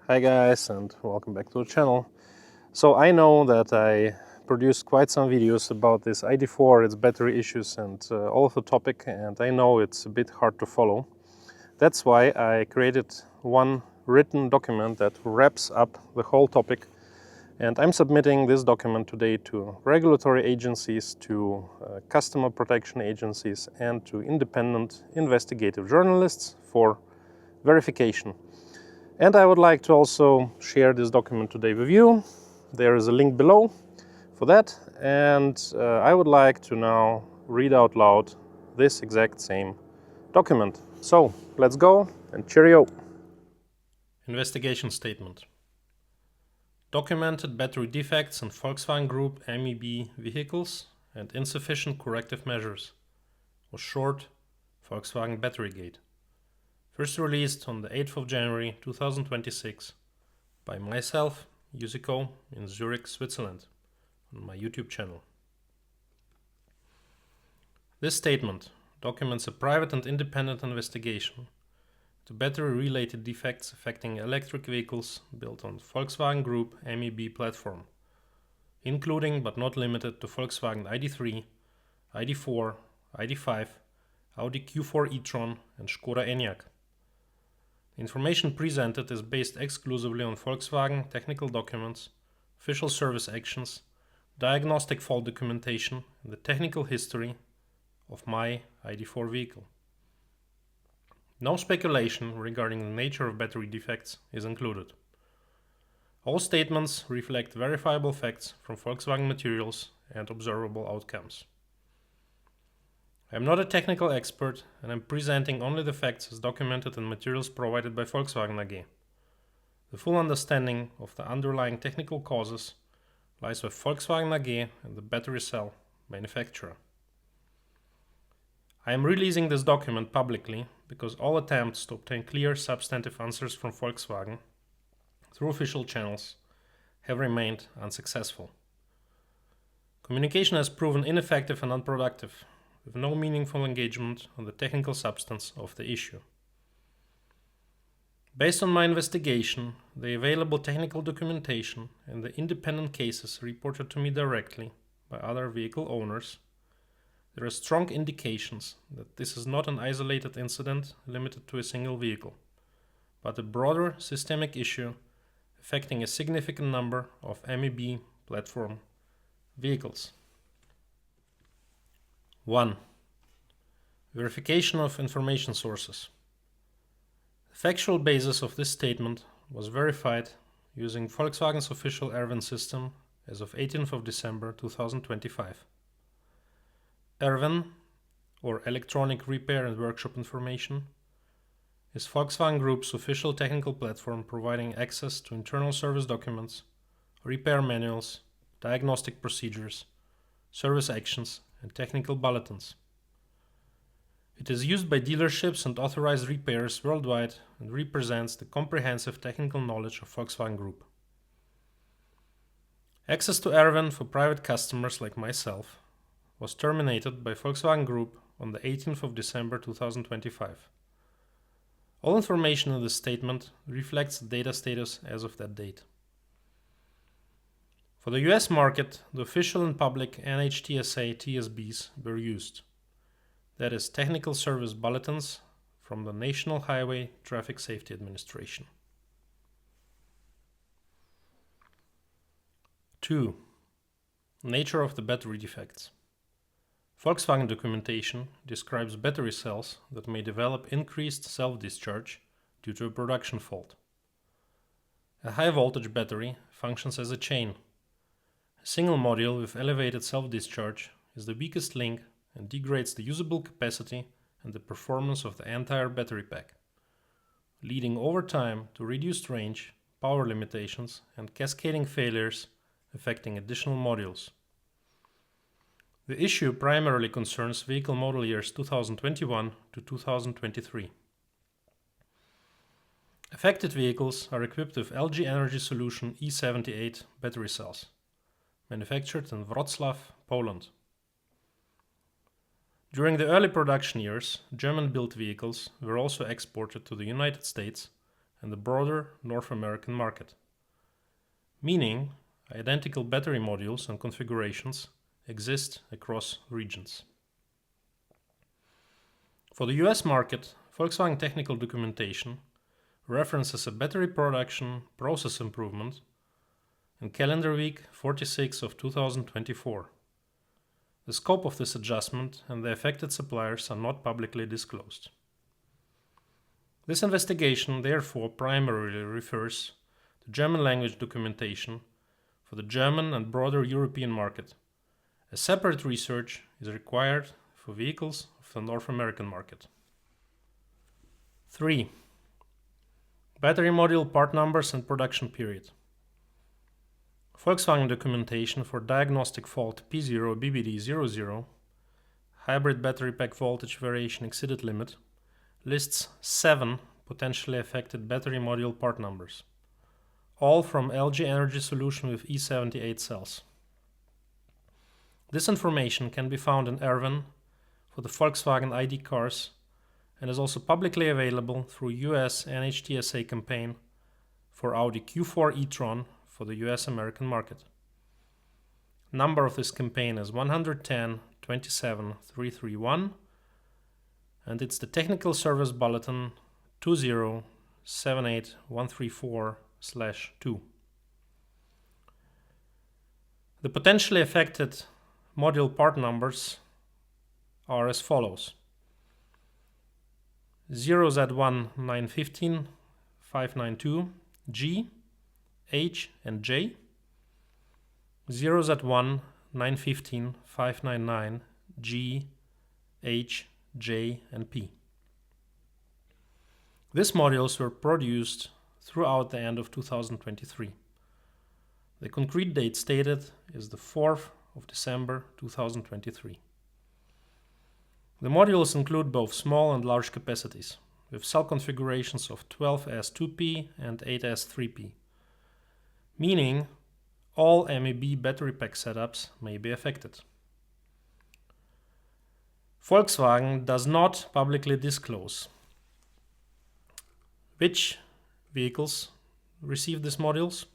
Hi guys, and welcome back to the channel. So I know that I produced quite some videos about this ID.4, its battery issues and all of the topic, and I know it's a bit hard to follow. That's why I created one written document that wraps up the whole topic, and I'm submitting this document today to regulatory agencies, to customer protection agencies, and to independent investigative journalists for verification. And I would like to also share this document today with you. There is a link below for that, and I would like to now read out loud this exact same document. So let's go and cheerio. Investigation statement. Documented battery defects in Volkswagen Group MEB vehicles and insufficient corrective measures, or short, Volkswagen Batterygate. First released on the 8th of January 2026 by myself, Yusuko, in Zurich, Switzerland, on my YouTube channel. This statement documents a private and independent investigation to battery-related defects affecting electric vehicles built on Volkswagen Group MEB platform, including but not limited to Volkswagen ID.3, ID.4, ID.5, Audi Q4 e-tron and Škoda Enyaq. The information presented is based exclusively on Volkswagen technical documents, official service actions, diagnostic fault documentation, and the technical history of my ID.4 vehicle. No speculation regarding the nature of battery defects is included. All statements reflect verifiable facts from Volkswagen materials and observable outcomes. I am not a technical expert, and I'm presenting only the facts as documented in materials provided by Volkswagen AG. The full understanding of the underlying technical causes lies with Volkswagen AG and the battery cell manufacturer. I am releasing this document publicly because all attempts to obtain clear substantive answers from Volkswagen through official channels have remained unsuccessful. Communication has proven ineffective and unproductive, with no meaningful engagement on the technical substance of the issue. Based on my investigation, the available technical documentation, and the independent cases reported to me directly by other vehicle owners, there are strong indications that this is not an isolated incident limited to a single vehicle, but a broader systemic issue affecting a significant number of MEB platform vehicles. 1. Verification of information sources. The factual basis of this statement was verified using Volkswagen's official Erwin system as of 18th of December 2025. Erwin, or Electronic Repair and Workshop Information, is Volkswagen Group's official technical platform providing access to internal service documents, repair manuals, diagnostic procedures, service actions, and technical bulletins. It is used by dealerships and authorized repairers worldwide and represents the comprehensive technical knowledge of Volkswagen Group. Access to Erwin for private customers like myself was terminated by Volkswagen Group on the 18th of December 2025. All information in this statement reflects the data status as of that date. For the US market, the official and public NHTSA TSBs were used. That is, Technical Service Bulletins from the National Highway Traffic Safety Administration. 2. Nature of the battery defects. Volkswagen documentation describes battery cells that may develop increased self-discharge due to a production fault. A high-voltage battery functions as a chain. A single module with elevated self-discharge is the weakest link and degrades the usable capacity and the performance of the entire battery pack, leading over time to reduced range, power limitations, and cascading failures affecting additional modules. The issue primarily concerns vehicle model years 2021 to 2023. Affected vehicles are equipped with LG Energy Solution E78 battery cells, manufactured in Wrocław, Poland. During the early production years, German-built vehicles were also exported to the United States in the broader North American market, meaning identical battery modules and configurations exist across regions. For the US market, Volkswagen technical documentation references a battery production process improvement in calendar week 46 of 2024. The scope of this adjustment and the affected suppliers are not publicly disclosed. This investigation therefore primarily refers to German language documentation for the German and broader European market. A separate research is required for vehicles of the North American market. 3. Battery module part numbers and production period. Volkswagen documentation for diagnostic fault P0 BBD00, hybrid battery pack voltage variation exceeded limit, lists 7 potentially affected battery module part numbers, all from LG Energy Solution with E78 cells. This information can be found in Erwin for the Volkswagen ID cars and is also publicly available through US NHTSA campaign for Audi Q4 e-tron for the US American market. Number of this campaign is 110-27-331 and it's the Technical Service Bulletin 2078134/2. The potentially affected module part numbers are as follows: 0Z1 915 592 G, H and J, 0Z1 915 599 G, H, J and P. These modules were produced throughout the end of 2023. The concrete date stated is the 4th of December 2023. The modules include both small and large capacities, with cell configurations of 12S2P and 8S3P, meaning all MEB battery pack setups may be affected. Volkswagen does not publicly disclose which vehicles receive these modules,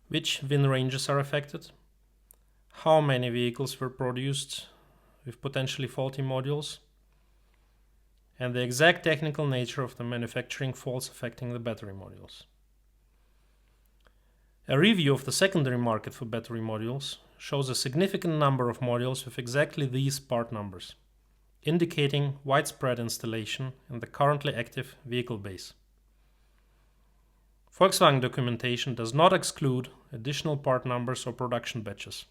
which VIN ranges are affected, how many vehicles were produced with potentially faulty modules, and the exact technical nature of the manufacturing faults affecting the battery modules. A review of the secondary market for battery modules shows a significant number of modules with exactly these part numbers, indicating widespread installation in the currently active vehicle base. Volkswagen documentation does not exclude additional part numbers or production batches.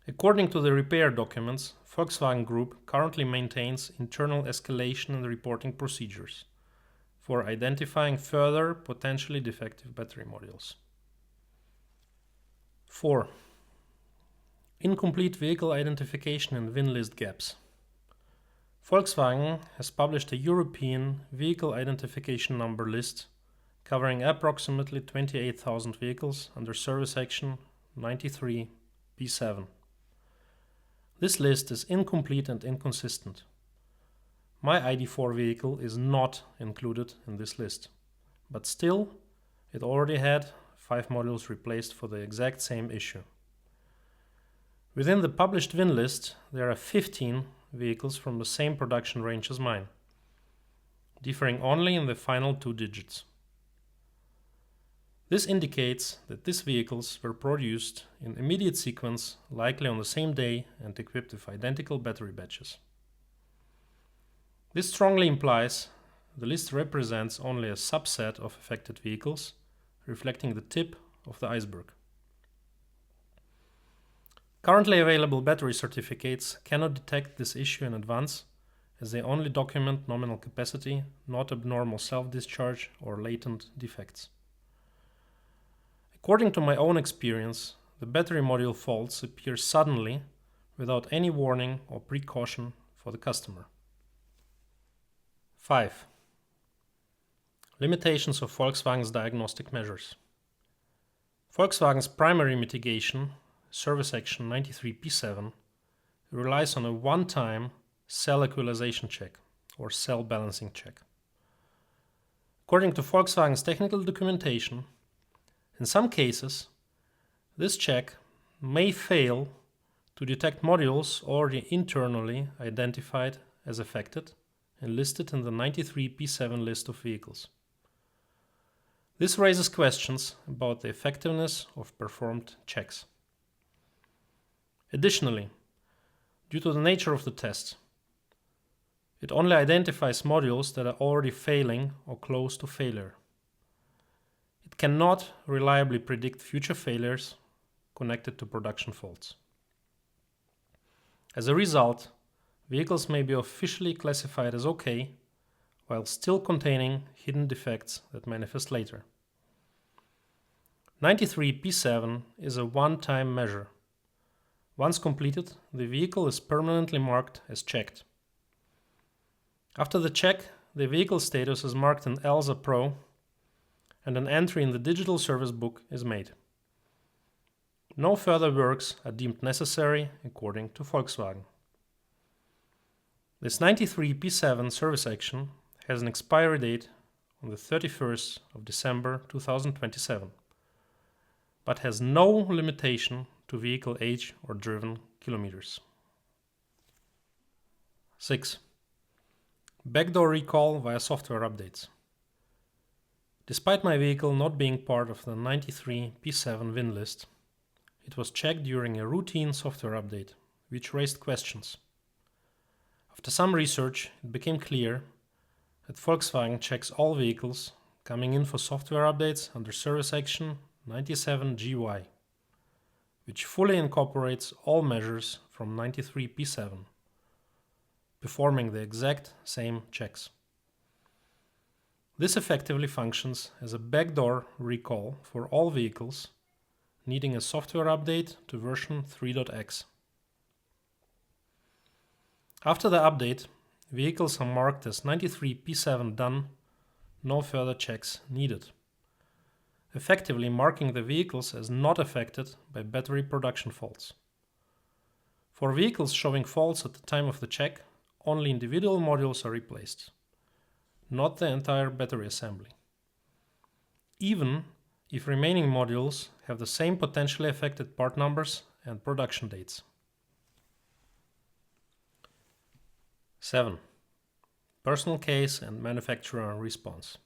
According to the repair documents, Volkswagen Group currently maintains internal escalation and reporting procedures for identifying further potentially defective battery modules. 4. Incomplete vehicle identification and VIN list gaps. Volkswagen has published a European vehicle identification number list covering approximately 28,000 vehicles under Service Action 93P7. This list is incomplete and inconsistent. My ID.4 vehicle is not included in this list, but still, it already had 5 modules replaced for the exact same issue. Within the published VIN list, there are 15 vehicles from the same production range as mine, differing only in the final 2 digits. This indicates that these vehicles were produced in immediate sequence, likely on the same day and equipped with identical battery batches. This strongly implies the list represents only a subset of affected vehicles, reflecting the tip of the iceberg. Currently available battery certificates cannot detect this issue in advance, as they only document nominal capacity, not abnormal self-discharge or latent defects. According to my own experience, the battery module faults appear suddenly without any warning or precaution for the customer. 5. Limitations of Volkswagen's diagnostic measures. Volkswagen's primary mitigation, Service Action 93P7, relies on a one-time cell equalization check or cell balancing check. According to Volkswagen's technical documentation, in some cases, this check may fail to detect modules already internally identified as affected and listed in the 93P7 list of vehicles. This raises questions about the effectiveness of performed checks. Additionally, due to the nature of the test, it only identifies modules that are already failing or close to failure. It cannot reliably predict future failures connected to production faults. As a result, vehicles may be officially classified as OK, while still containing hidden defects that manifest later. 93P7 is a one-time measure. Once completed, the vehicle is permanently marked as checked. After the check, the vehicle status is marked in ELSA Pro, and an entry in the digital service book is made. No further works are deemed necessary according to Volkswagen. This 93P7 service action has an expiry date on the 31st of December 2027, but has no limitation to vehicle age or driven kilometers. 6. Backdoor recall via software updates. Despite my vehicle not being part of the 93P7 VIN list, it was checked during a routine software update, which raised questions. After some research, it became clear that Volkswagen checks all vehicles coming in for software updates under service action 97GY, which fully incorporates all measures from 93P7, performing the exact same checks. This effectively functions as a backdoor recall for all vehicles needing a software update to version 3.x. After the update, vehicles are marked as 93P7 done, no further checks needed, effectively marking the vehicles as not affected by battery production faults. For vehicles showing faults at the time of the check, only individual modules are replaced, not the entire battery assembly, even if remaining modules have the same potentially affected part numbers and production dates. 7. Personal case and manufacturer response.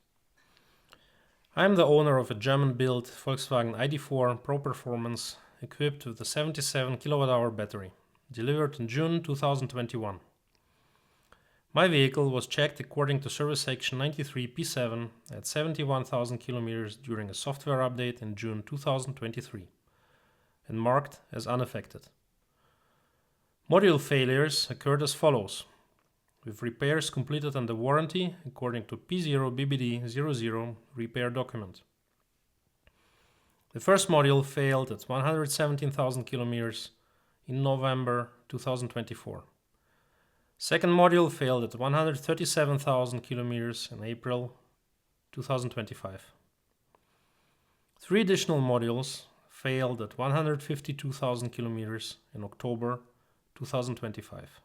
I am the owner of a German-built Volkswagen ID.4 Pro Performance equipped with a 77 kWh battery, delivered in June 2021. My vehicle was checked according to service section 93P7 at 71,000 km during a software update in June 2023 and marked as unaffected. Module failures occurred as follows, with repairs completed under warranty according to P0BBD00 repair document. The first module failed at 117,000 km in November 2024. Second module failed at 137,000 km in April 2025. 3 additional modules failed at 152,000 km in October 2025.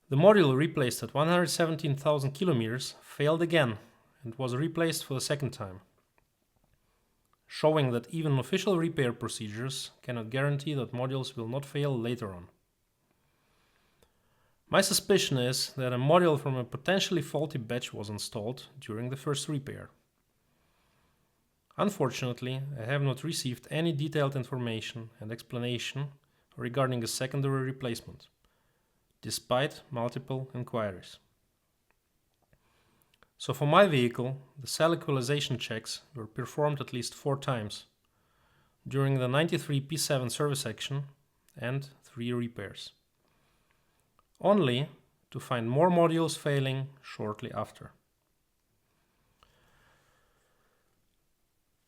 The module replaced at 117,000 km failed again and was replaced for the second time, showing that even official repair procedures cannot guarantee that modules will not fail later on. My suspicion is that a module from a potentially faulty batch was installed during the first repair. Unfortunately, I have not received any detailed information and explanation regarding a secondary replacement, despite multiple inquiries. So for my vehicle, the cell equalization checks were performed at least 4 times during the 93P7 service action and 3 repairs, only to find more modules failing shortly after.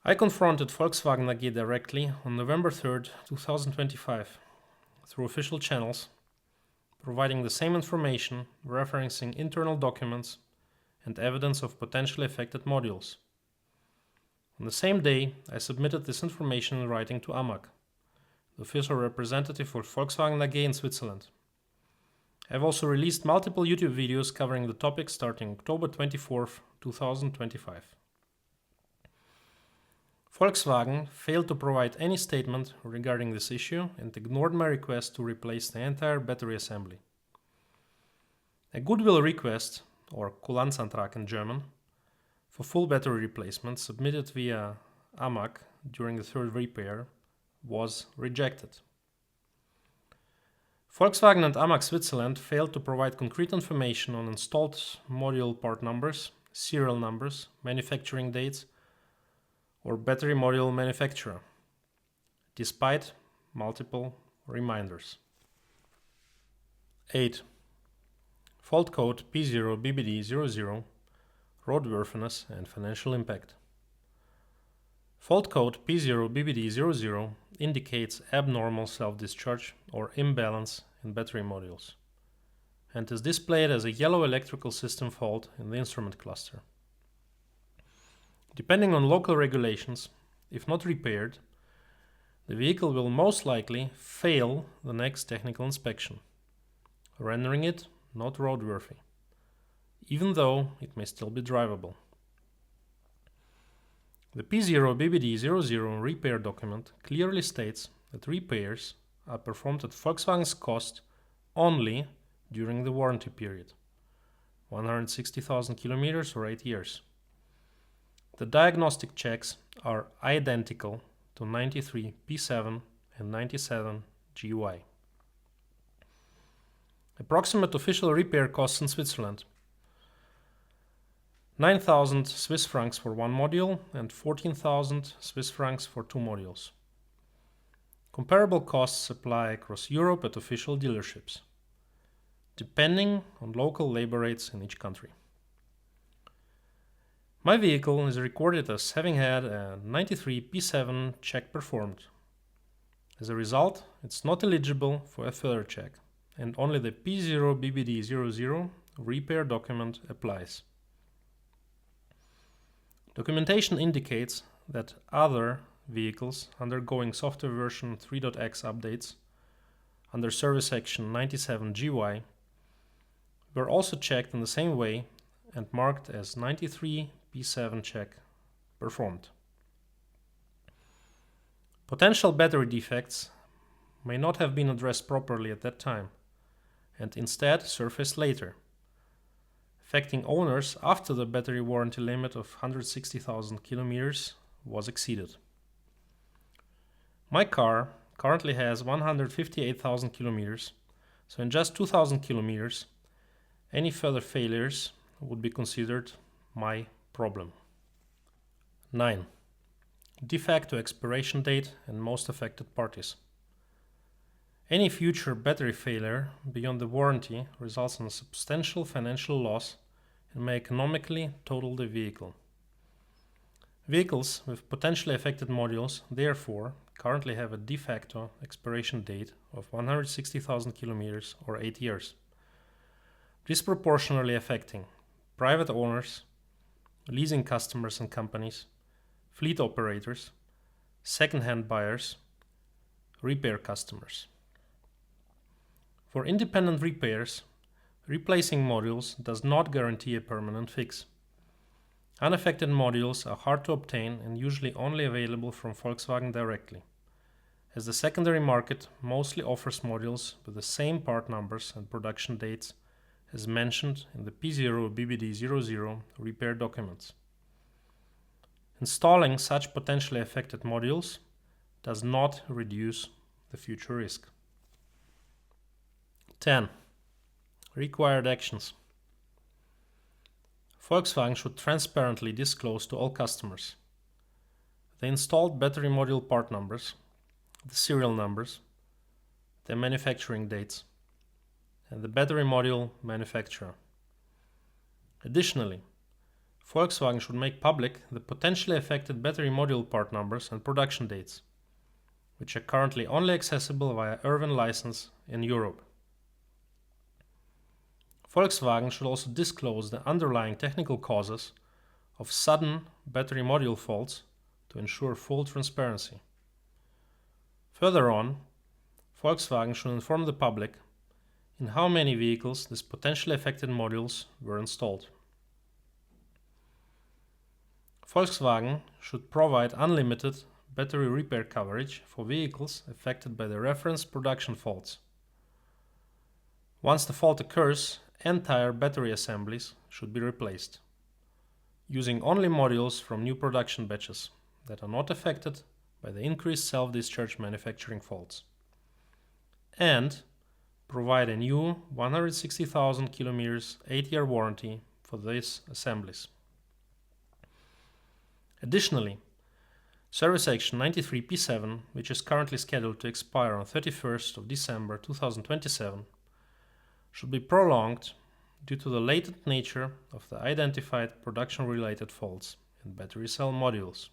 I confronted Volkswagen AG directly on November 3rd, 2025 through official channels, providing the same information, referencing internal documents and evidence of potentially affected modules. On the same day, I submitted this information in writing to AMAG, the official representative for Volkswagen AG in Switzerland. I have also released multiple YouTube videos covering the topic starting October 24th, 2025. Volkswagen failed to provide any statement regarding this issue and ignored my request to replace the entire battery assembly. A goodwill request, or Kulanzantrag in German, for full battery replacement submitted via AMAG during the third repair was rejected. Volkswagen and AMAG Switzerland failed to provide concrete information on installed module part numbers, serial numbers, manufacturing dates, or battery module manufacturer, despite multiple reminders. 8. Fault code P0BBD00, roadworthiness and financial impact. Fault code P0BBD00 indicates abnormal self-discharge or imbalance in battery modules and is displayed as a yellow electrical system fault in the instrument cluster. Depending on local regulations, if not repaired, the vehicle will most likely fail the next technical inspection, rendering it not roadworthy, even though it may still be drivable. The P0BBD00 repair document clearly states that repairs are performed at Volkswagen's cost only during the warranty period, 160,000 kilometers or 8 years. The diagnostic checks are identical to 93 P7 and 97 GY. Approximate official repair costs in Switzerland: 9,000 Swiss francs for one module and 14,000 Swiss francs for two modules. Comparable costs apply across Europe at official dealerships, depending on local labor rates in each country. My vehicle is recorded as having had a 93 P7 check performed. As a result, it's not eligible for a further check, and only the P0BBD00 repair document applies. Documentation indicates that other vehicles undergoing software version 3.x updates under service section 97 GY were also checked in the same way and marked as 93 P7 check performed. Potential battery defects may not have been addressed properly at that time and instead surfaced later, affecting owners after the battery warranty limit of 160,000 kilometers was exceeded. My car currently has 158,000 kilometers, so in just 2,000 kilometers, any further failures would be considered my problem. 9. De facto expiration date and most affected parties. Any future battery failure beyond the warranty results in a substantial financial loss and may economically total the vehicle. Vehicles with potentially affected modules, therefore, currently have a de facto expiration date of 160,000 kilometers or 8 years, disproportionately affecting private owners, leasing customers and companies, fleet operators, second-hand buyers, repair customers. For independent repairs, replacing modules does not guarantee a permanent fix. Unaffected modules are hard to obtain and usually only available from Volkswagen directly, as the secondary market mostly offers modules with the same part numbers and production dates as mentioned in the P0BBD00 repair documents. Installing such potentially affected modules does not reduce the future risk. 10. Required actions. Volkswagen should transparently disclose to all customers the installed battery module part numbers, the serial numbers, their manufacturing dates, and the battery module manufacturer. Additionally, Volkswagen should make public the potentially affected battery module part numbers and production dates, which are currently only accessible via Irvine license in Europe. Volkswagen should also disclose the underlying technical causes of sudden battery module faults to ensure full transparency. Further on, Volkswagen should inform the public in how many vehicles these potentially affected modules were installed. Volkswagen should provide unlimited battery repair coverage for vehicles affected by the reference production faults. Once the fault occurs, entire battery assemblies should be replaced, using only modules from new production batches that are not affected by the increased self-discharge manufacturing faults, and provide a new 160,000 kilometers 8-year warranty for these assemblies. Additionally, Service Action 93P7, which is currently scheduled to expire on 31st of December 2027, should be prolonged due to the latent nature of the identified production-related faults in battery cell modules.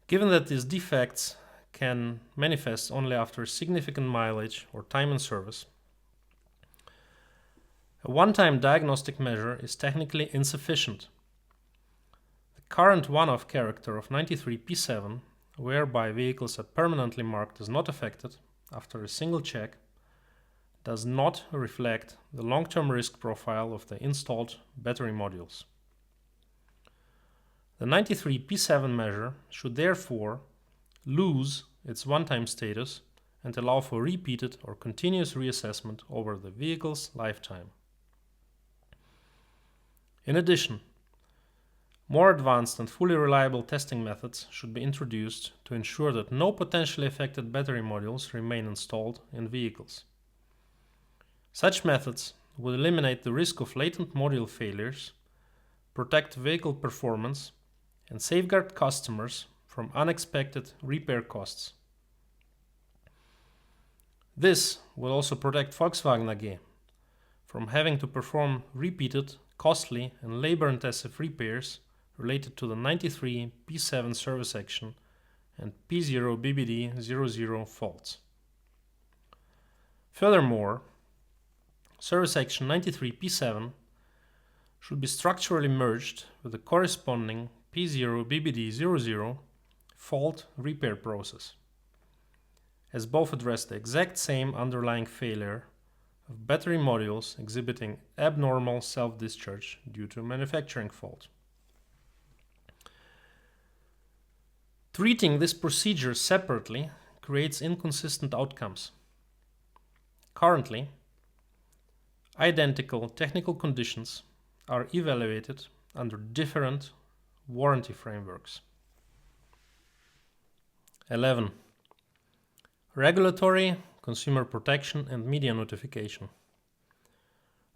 Given that these defects can manifest only after significant mileage or time in service, a one-time diagnostic measure is technically insufficient. The current one-off character of 93P7, whereby vehicles are permanently marked as not affected after a single check, does not reflect the long-term risk profile of the installed battery modules. The 93P7 measure should therefore lose its one-time status and allow for repeated or continuous reassessment over the vehicle's lifetime. In addition, more advanced and fully reliable testing methods should be introduced to ensure that no potentially affected battery modules remain installed in vehicles. Such methods will eliminate the risk of latent module failures, protect vehicle performance, and safeguard customers from unexpected repair costs. This will also protect Volkswagen AG from having to perform repeated, costly, and labor-intensive repairs related to the 93P7 service action and P0BBD00 faults. Furthermore, Service Action 93P7 should be structurally merged with the corresponding P0BBD00 fault repair process, as both address the exact same underlying failure of battery modules exhibiting abnormal self-discharge due to a manufacturing fault. Treating this procedure separately creates inconsistent outcomes. Currently, identical technical conditions are evaluated under different warranty frameworks. 11. Regulatory, consumer protection, and media notification.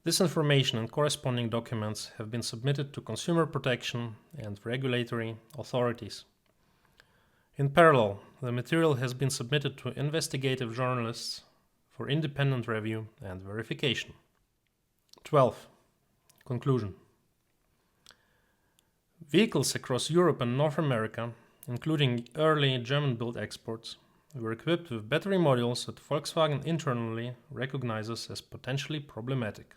This information and corresponding documents have been submitted to consumer protection and regulatory authorities. In parallel, the material has been submitted to investigative journalists for independent review and verification. 12. Conclusion. Vehicles across Europe and North America, including early German-built exports, were equipped with battery modules that Volkswagen internally recognizes as potentially problematic.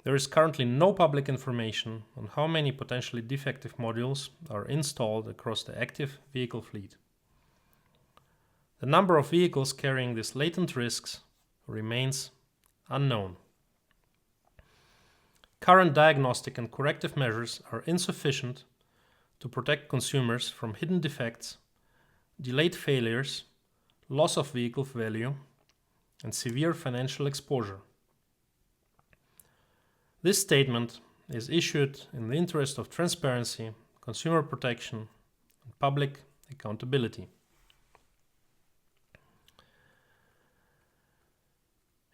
There is currently no public information on how many potentially defective modules are installed across the active vehicle fleet. The number of vehicles carrying these latent risks remains unknown. Current diagnostic and corrective measures are insufficient to protect consumers from hidden defects, delayed failures, loss of vehicle value, and severe financial exposure. This statement is issued in the interest of transparency, consumer protection, and public accountability.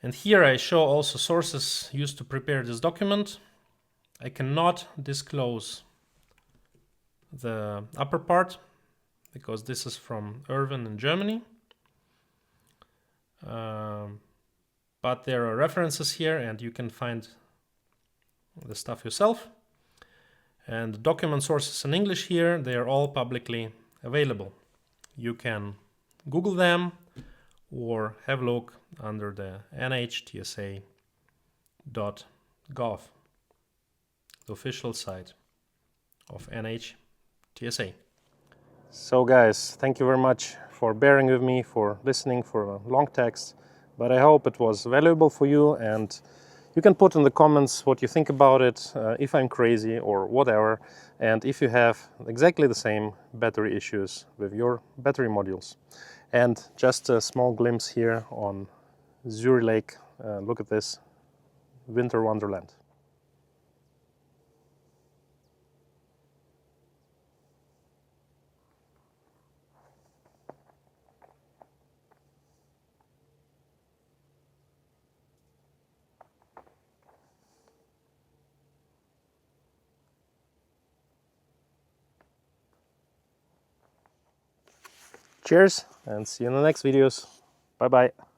And here I show also sources used to prepare this document. I cannot disclose the upper part because this is from Irvine in Germany. But there are references here and you can find the stuff yourself. And the document sources in English here, they are all publicly available. You can Google them or have a look under the NHTSA.gov, the official site of NHTSA. So guys, thank you very much for bearing with me, for listening for a long text, but I hope it was valuable for you and You can put in the comments what you think about it, if I'm crazy or whatever, and if you have exactly the same battery issues with your battery modules. And just a small glimpse here on Zuri Lake. Look at this, winter wonderland. Cheers and see you in the next videos. Bye bye.